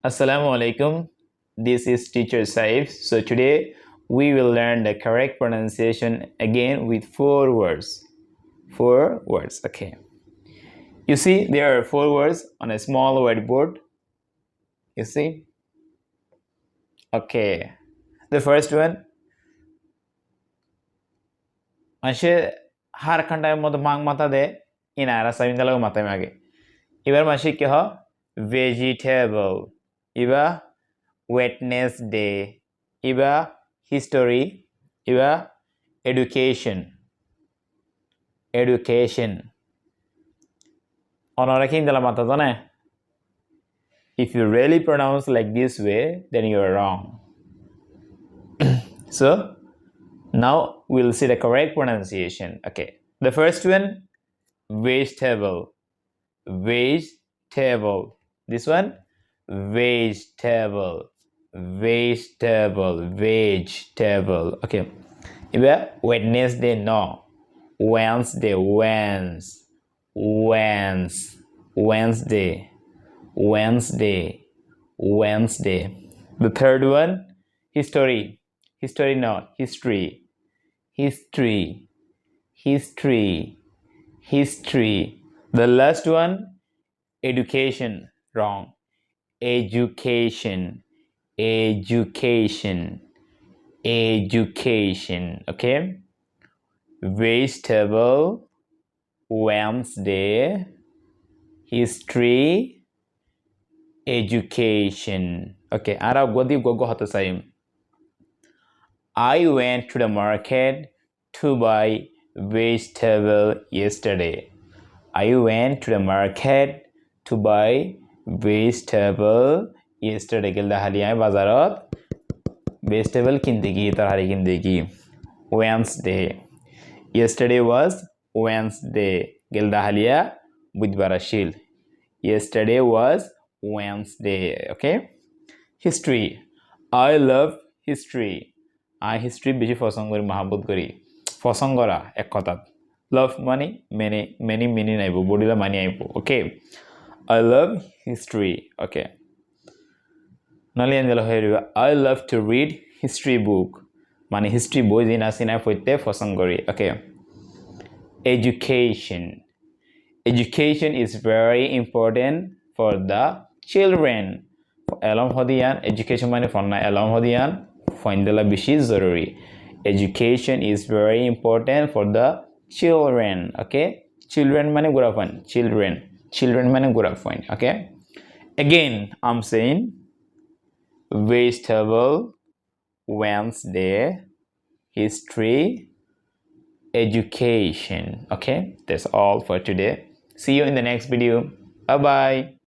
Assalamu alaikum. This is teacher Saif. So today we will learn the correct pronunciation again with 4 words. 4 words. Okay. You see there are 4 words on a small whiteboard. You see? Okay. The first one মানুষে হার খান্ডার মতো মাং মাথা দেয় ইনারা সাইন্দালাগ মাথায় মাগে এবার মাসে কি হয় ভেজিটেবল এবার Wednesday iba history iba education onora king dala mata jane if you really pronounce like this way then you are wrong so now we'll see the correct pronunciation. Okay, the first one vegetable this one vegetable okay iba Wednesday no Wednesday Wednesday. The third one history no history the last one education wrong education okay vegetable Wednesday history education okay ara godi gogo hoto saim I went to the market to buy vegetable yesterday. I went to the market to buy vegetable yesterday. Gilda haliya bazarat vegetable kindegi tarhari kindegi. Wednesday. Yesterday was Wednesday. Gilda haliya budbarashil. Yesterday was Wednesday. Okay. History. I love history. I history বেশি পছন্দ করি মহাব্বত করি পছন্দ করা এক কথা love মানে many meaning আইব বডিলা মানে আইব okay I love history okay নালি আনজেল হইরিব I love to read history book মানে history বই দিন আসিনা পড়তে পছন্দ করি okay education is very important for the children alom hodiyan education মানে ফন্না alom hodiyan ফইন্দলা বেশি জরুরি education is very important for the children okay children মানে গুড়া ফইন children মানে গুড়া ফইন okay again I'm saying vegetable Wednesday history education okay that's all for today see you in the next video bye bye